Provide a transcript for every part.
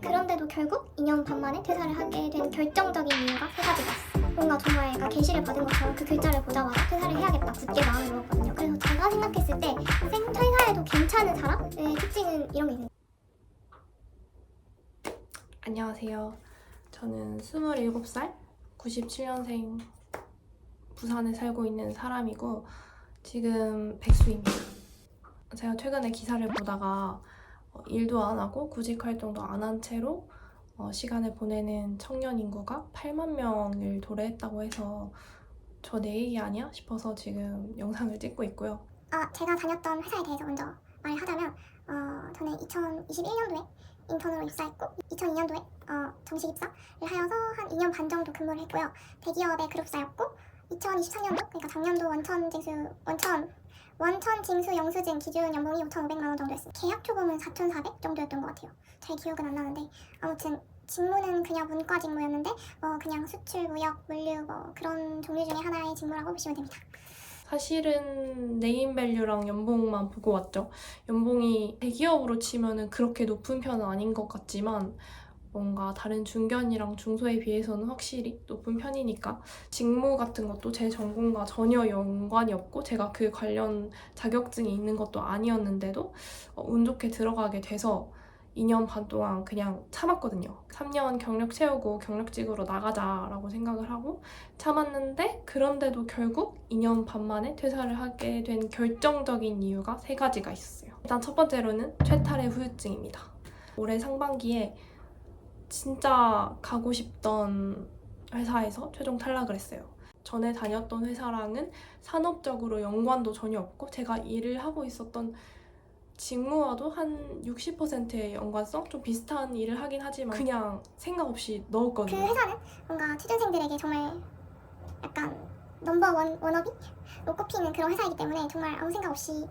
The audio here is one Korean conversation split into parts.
그런데도 결국 2년 반 만에 퇴사를 하게 된 결정적인 이유가 세 가지가 있어요. 뭔가 정말 얘가 계시를 받은 것처럼 그 글자를 보자마자 퇴사를 해야겠다 굳게 마음을 먹었거든요. 그래서 제가 생각했을 때 생퇴사해도 괜찮은 사람의 특징은 이런 게 있는 거예요. 안녕하세요. 저는 27살, 97년생 부산에 살고 있는 사람이고 지금 백수입니다. 제가 최근에 기사를 보다가 일도 안 하고 구직 활동도 안 한 채로 시간을 보내는 청년 인구가 8만 명을 도래했다고 해서 저 내 얘기 아니야? 싶어서 지금 영상을 찍고 있고요. 제가 다녔던 회사에 대해서 먼저 말을 하자면 저는 2021년도에 인턴으로 입사했고 2002년도에 정식 입사를 하여서 한 2년 반 정도 근무를 했고요. 대기업의 그룹사였고 2023년도 그러니까 작년도 원천 징수 영수증 기준 연봉이 5,500만 원 정도 였어요. 계약 초봉은 4,400 정도였던 것 같아요. 잘 기억은 안 나는데 아무튼 직무는 그냥 문과 직무였는데 그냥 수출, 무역, 물류 그런 종류 중에 하나의 직무라고 보시면 됩니다. 사실은 네임밸류랑 연봉만 보고 왔죠. 연봉이 대기업으로 치면은 그렇게 높은 편은 아닌 것 같지만 뭔가 다른 중견이랑 중소에 비해서는 확실히 높은 편이니까 직무 같은 것도 제 전공과 전혀 연관이 없고 제가 그 관련 자격증이 있는 것도 아니었는데도 운 좋게 들어가게 돼서 2년 반 동안 그냥 참았거든요. 3년 경력 채우고 경력직으로 나가자라고 생각을 하고 참았는데 그런데도 결국 2년 반 만에 퇴사를 하게 된 결정적인 이유가 세 가지가 있었어요. 일단 첫 번째로는 최탈의 후유증입니다. 올해 상반기에 진짜 가고 싶던 회사에서 최종 탈락을 했어요. 전에 다녔던 회사랑은 산업적으로 연관도 전혀 없고 제가 일을 하고 있었던 직무와도 한 60%의 연관성? 좀 비슷한 일을 하긴 하지만 그냥 생각 없이 넣었거든요. 그 회사는 뭔가 취준생들에게 정말 약간 넘버원 워너비로 꼽히는 그런 회사이기 때문에 정말 아무 생각 없이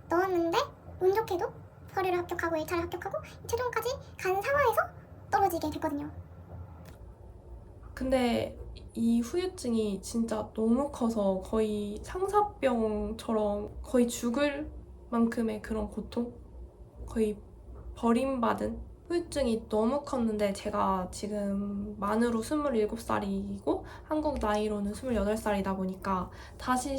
넣었는데 운 좋게도 서류를 합격하고 1차를 합격하고 최종까지 간 상황에서 떨어지게 됐거든요. 근데 이 후유증이 진짜 너무 커서 거의 상사병처럼 거의 죽을 만큼의 그런 고통? 거의 버림받은 후유증이 너무 컸는데 제가 지금 만으로 27살이고 한국 나이로는 28살이다 보니까 다시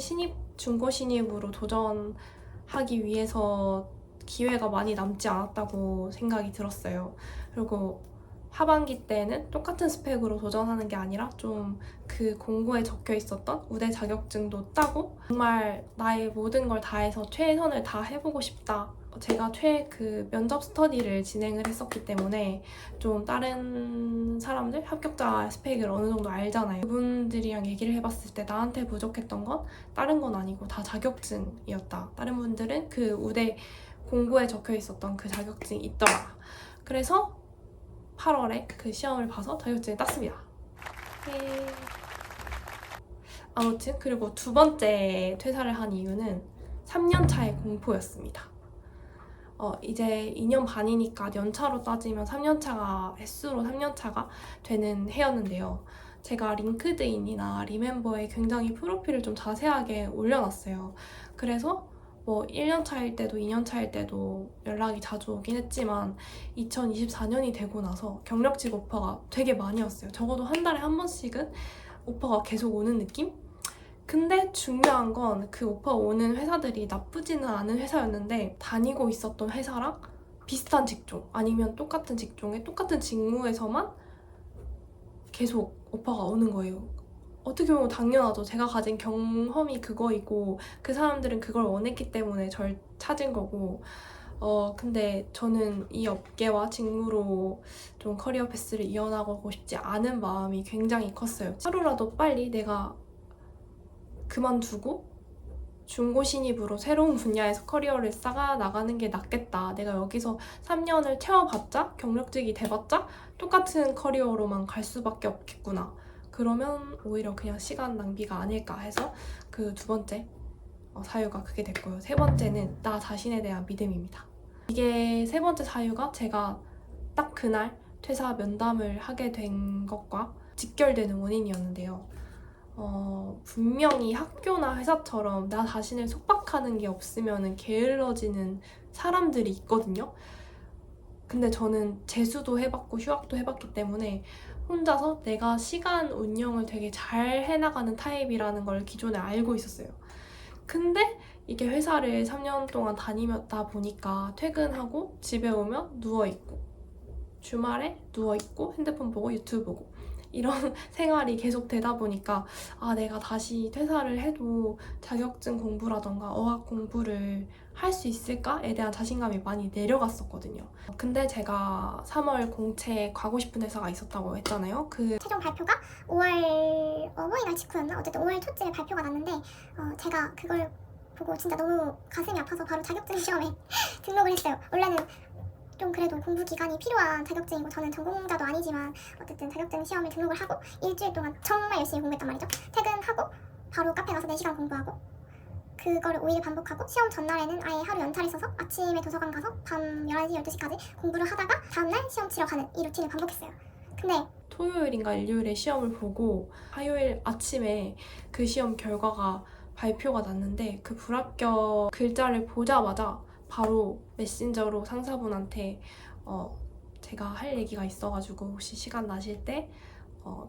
중고 신입으로 도전하기 위해서 기회가 많이 남지 않았다고 생각이 들었어요. 그리고 하반기 때는 똑같은 스펙으로 도전하는 게 아니라 좀 그 공고에 적혀 있었던 우대 자격증도 따고 정말 나의 모든 걸 다해서 최선을 다해보고 싶다. 제가 그 면접 스터디를 진행을 했었기 때문에 좀 다른 사람들 합격자 스펙을 어느 정도 알잖아요. 그분들이랑 얘기를 해봤을 때 나한테 부족했던 건 다른 건 아니고 다 자격증이었다. 다른 분들은 그 우대 공고에 적혀 있었던 그 자격증이 있더라. 그래서 8월에 그 시험을 봐서 자격증을 땄습니다. 아무튼 그리고 두 번째 퇴사를 한 이유는 3년차의 공포였습니다. 이제 2년 반이니까 연차로 따지면 3년차가 횟수로 3년차가 되는 해였는데요. 제가 링크드인이나 리멤버에 굉장히 프로필을 좀 자세하게 올려놨어요. 그래서 1년차일 때도 2년차일 때도 연락이 자주 오긴 했지만 2024년이 되고 나서 경력직 오퍼가 되게 많이 왔어요. 적어도 한 달에 한 번씩은 오퍼가 계속 오는 느낌? 근데 중요한 건 그 오퍼 오는 회사들이 나쁘지는 않은 회사였는데 다니고 있었던 회사랑 비슷한 직종 아니면 똑같은 직종에 똑같은 직무에서만 계속 오퍼가 오는 거예요. 어떻게 보면 당연하죠. 제가 가진 경험이 그거이고 그 사람들은 그걸 원했기 때문에 절 찾은 거고 근데 저는 이 업계와 직무로 좀 커리어 패스를 이어나가고 싶지 않은 마음이 굉장히 컸어요. 하루라도 빨리 내가 그만두고 중고 신입으로 새로운 분야에서 커리어를 쌓아 나가는 게 낫겠다. 내가 여기서 3년을 채워봤자 경력직이 돼봤자 똑같은 커리어로만 갈 수밖에 없겠구나. 그러면 오히려 그냥 시간 낭비가 아닐까 해서 그 두 번째 사유가 그게 됐고요. 세 번째는 나 자신에 대한 믿음입니다. 이게 세 번째 사유가 제가 딱 그날 퇴사 면담을 하게 된 것과 직결되는 원인이었는데요. 분명히 학교나 회사처럼 나 자신을 속박하는 게 없으면 게을러지는 사람들이 있거든요. 근데 저는 재수도 해봤고 휴학도 해봤기 때문에 혼자서 내가 시간 운영을 되게 잘 해나가는 타입이라는 걸 기존에 알고 있었어요. 근데 이게 회사를 3년 동안 다니다 보니까 퇴근하고 집에 오면 누워있고 주말에 누워있고 핸드폰 보고 유튜브 보고 이런 생활이 계속 되다 보니까 내가 다시 퇴사를 해도 자격증 공부라던가 어학 공부를 할 수 있을까에 대한 자신감이 많이 내려갔었거든요. 근데 제가 3월 공채에 가고 싶은 회사가 있었다고 했잖아요. 그 최종 발표가 5월 어버이날 직후였나? 어쨌든 5월 초쯤에 발표가 났는데 제가 그걸 보고 진짜 너무 가슴이 아파서 바로 자격증 시험에 등록을 했어요. 원래는 좀 그래도 공부 기간이 필요한 자격증이고 저는 전공자도 아니지만 어쨌든 자격증 시험에 등록을 하고 일주일 동안 정말 열심히 공부했단 말이죠. 퇴근하고 바로 카페 가서 4시간 공부하고 그거를 5일 반복하고 시험 전날에는 아예 하루 연차를 써서 아침에 도서관 가서 밤 11시, 12시까지 공부를 하다가 다음날 시험 치러 가는 이 루틴을 반복했어요. 근데 토요일인가 일요일에 시험을 보고 화요일 아침에 그 시험 결과가 발표가 났는데 그 불합격 글자를 보자마자 바로 메신저로 상사분한테 제가 할 얘기가 있어가지고 혹시 시간 나실 때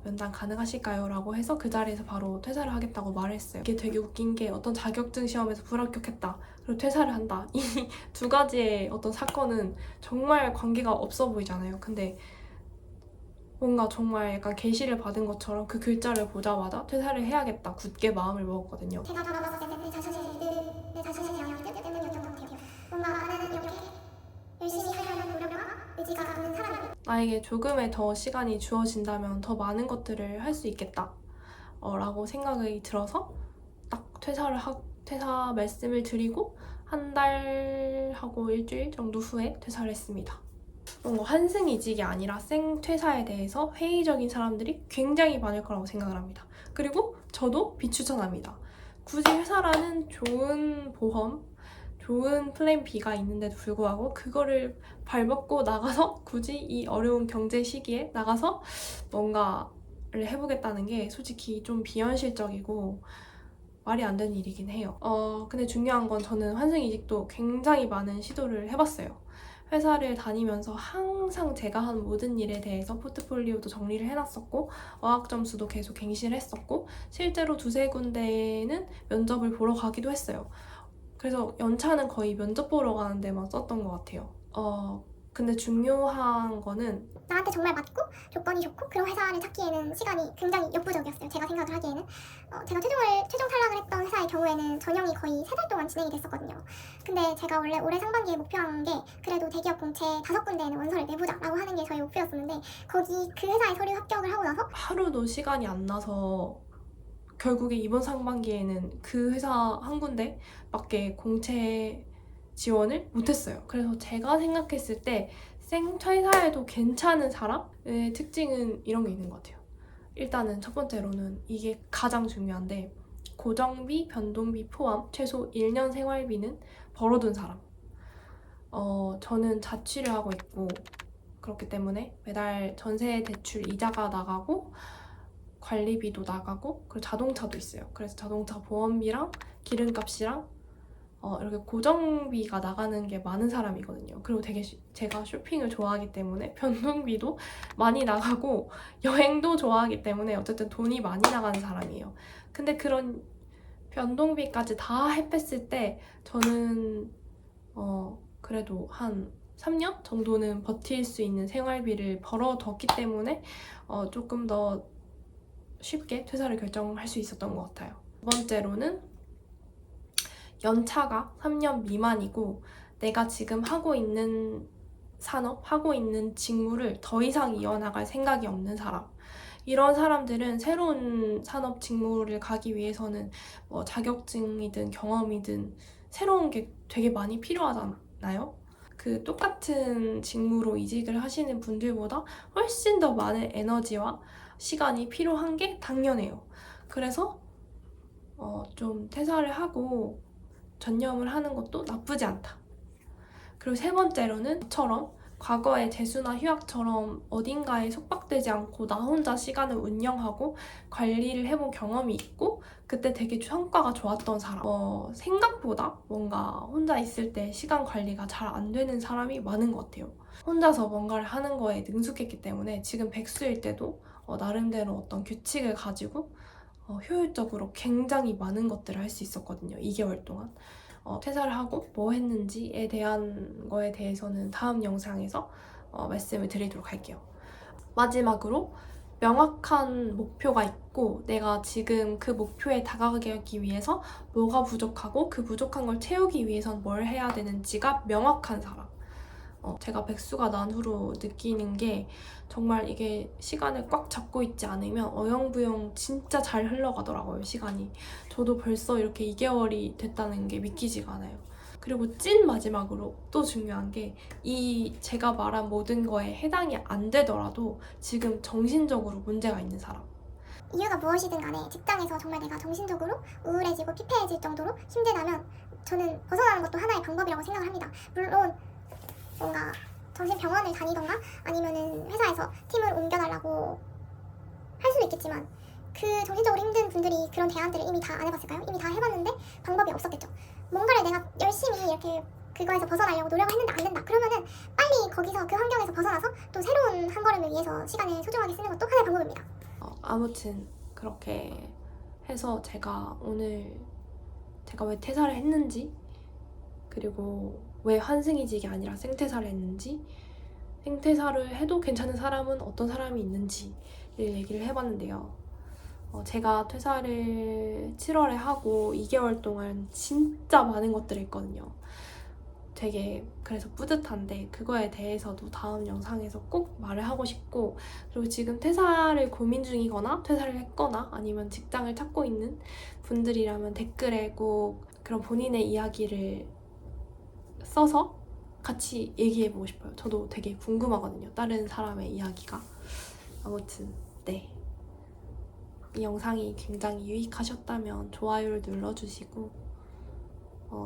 면담 가능하실까요? 라고 해서 그 자리에서 바로 퇴사를 하겠다고 말을 했어요. 이게 되게 웃긴 게 어떤 자격증 시험에서 불합격했다. 그리고 퇴사를 한다. 이 두 가지의 어떤 사건은 정말 관계가 없어 보이잖아요. 근데 뭔가 정말 약간 계시를 받은 것처럼 그 글자를 보자마자 퇴사를 해야겠다. 굳게 마음을 먹었거든요. 제가 돌아봤을 때는 내 자신이 영향을 때문이었던 것 같아요. 뭔가 나는 이렇게 열심히 하려는 노력과 의지가 있는 사람이고 나에게 조금의 더 시간이 주어진다면 더 많은 것들을 할 수 있겠다 라고 생각이 들어서 딱 퇴사 말씀을 드리고 한 달하고 일주일 정도 후에 퇴사를 했습니다. 뭔가 환승이직이 아니라 생퇴사에 대해서 회의적인 사람들이 굉장히 많을 거라고 생각을 합니다. 그리고 저도 비추천합니다. 굳이 회사라는 좋은 보험, 좋은 플랜 B가 있는데도 불구하고 그거를 발벗고 나가서 굳이 이 어려운 경제 시기에 나가서 뭔가를 해보겠다는 게 솔직히 좀 비현실적이고 말이 안 되는 일이긴 해요. 근데 중요한 건 저는 환승이직도 굉장히 많은 시도를 해봤어요. 회사를 다니면서 항상 제가 한 모든 일에 대해서 포트폴리오도 정리를 해놨었고 어학 점수도 계속 갱신을 했었고 실제로 두세 군데는 면접을 보러 가기도 했어요. 그래서 연차는 거의 면접 보러 가는 데만 썼던 것 같아요. 근데 중요한 거는 나한테 정말 맞고 조건이 좋고 그런 회사를 찾기에는 시간이 굉장히 역부족이었어요. 제가 생각을 하기에는 제가 최종 탈락을 했던 회사의 경우에는 전형이 거의 3달 동안 진행이 됐었거든요. 근데 제가 원래 올해 상반기에 목표한 게 그래도 대기업 공채 5군데에는 원서를 내보자라고 하는 게 저희 목표였었는데 그 회사의 서류 합격을 하고 나서 하루도 시간이 안 나서 결국에 이번 상반기에는 그 회사 한 군데밖에 공채 지원을 못했어요. 그래서 제가 생각했을 때 생퇴사에도 괜찮은 사람의 특징은 이런 게 있는 것 같아요. 일단은 첫 번째로는 이게 가장 중요한데 고정비, 변동비 포함 최소 1년 생활비는 벌어둔 사람. 저는 자취를 하고 있고 그렇기 때문에 매달 전세 대출 이자가 나가고 관리비도 나가고 그리고 자동차도 있어요. 그래서 자동차 보험비랑 기름값이랑 이렇게 고정비가 나가는 게 많은 사람이거든요. 그리고 되게 제가 쇼핑을 좋아하기 때문에 변동비도 많이 나가고 여행도 좋아하기 때문에 어쨌든 돈이 많이 나가는 사람이에요. 근데 그런 변동비까지 다 해뺐을 때 저는 그래도 한 3년 정도는 버틸 수 있는 생활비를 벌어뒀기 때문에 조금 더 쉽게 퇴사를 결정할 수 있었던 것 같아요. 두 번째로는 연차가 3년 미만이고 내가 지금 하고 있는 산업, 하고 있는 직무를 더 이상 이어나갈 생각이 없는 사람. 이런 사람들은 새로운 산업 직무를 가기 위해서는 자격증이든 경험이든 새로운 게 되게 많이 필요하잖아요. 그 똑같은 직무로 이직을 하시는 분들보다 훨씬 더 많은 에너지와 시간이 필요한 게 당연해요. 그래서 좀 퇴사를 하고 전념을 하는 것도 나쁘지 않다. 그리고 세 번째로는 저처럼 과거에 재수나 휴학처럼 어딘가에 속박되지 않고 나 혼자 시간을 운영하고 관리를 해본 경험이 있고 그때 되게 성과가 좋았던 사람. 생각보다 뭔가 혼자 있을 때 시간 관리가 잘 안 되는 사람이 많은 것 같아요. 혼자서 뭔가를 하는 거에 능숙했기 때문에 지금 백수일 때도 나름대로 어떤 규칙을 가지고 효율적으로 굉장히 많은 것들을 할 수 있었거든요. 2개월 동안. 퇴사를 하고 뭐 했는지에 대한 거에 대해서는 다음 영상에서 말씀을 드리도록 할게요. 마지막으로 명확한 목표가 있고 내가 지금 그 목표에 다가가기 위해서 뭐가 부족하고 그 부족한 걸 채우기 위해선 뭘 해야 되는지가 명확한 사람. 제가 백수가 난 후로 느끼는 게 정말 이게 시간을 꽉 잡고 있지 않으면 어영부영 진짜 잘 흘러가더라고요, 시간이. 저도 벌써 이렇게 2개월이 됐다는 게 믿기지가 않아요. 그리고 찐 마지막으로 또 중요한 게 이 제가 말한 모든 거에 해당이 안 되더라도 지금 정신적으로 문제가 있는 사람. 이유가 무엇이든 간에 직장에서 정말 내가 정신적으로 우울해지고 피폐해질 정도로 힘들다면 저는 벗어나는 것도 하나의 방법이라고 생각을 합니다. 물론 뭔가 정신병원을 다니던가 아니면은 회사에서 팀을 옮겨달라고 할 수도 있겠지만 그 정신적으로 힘든 분들이 그런 대안들을 이미 다 안 해봤을까요? 이미 다 해봤는데 방법이 없었겠죠. 뭔가를 내가 열심히 이렇게 그거에서 벗어나려고 노력을 했는데 안 된다. 그러면은 빨리 거기서 그 환경에서 벗어나서 또 새로운 한 걸음을 위해서 시간을 소중하게 쓰는 것도 하나의 방법입니다. 아무튼 그렇게 해서 제가 오늘 제가 왜 퇴사를 했는지 그리고 왜 환승이직이 아니라 생퇴사를 했는지 생퇴사를 해도 괜찮은 사람은 어떤 사람이 있는지를 얘기를 해봤는데요. 제가 퇴사를 7월에 하고 2개월 동안 진짜 많은 것들을 했거든요. 되게 그래서 뿌듯한데 그거에 대해서도 다음 영상에서 꼭 말을 하고 싶고 그리고 지금 퇴사를 고민 중이거나 퇴사를 했거나 아니면 직장을 찾고 있는 분들이라면 댓글에 꼭 그런 본인의 이야기를 써서 같이 얘기해보고 싶어요. 저도 되게 궁금하거든요. 다른 사람의 이야기가. 아무튼 네. 이 영상이 굉장히 유익하셨다면 좋아요를 눌러주시고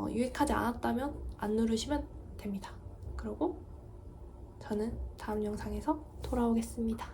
유익하지 않았다면 안 누르시면 됩니다. 그리고 저는 다음 영상에서 돌아오겠습니다.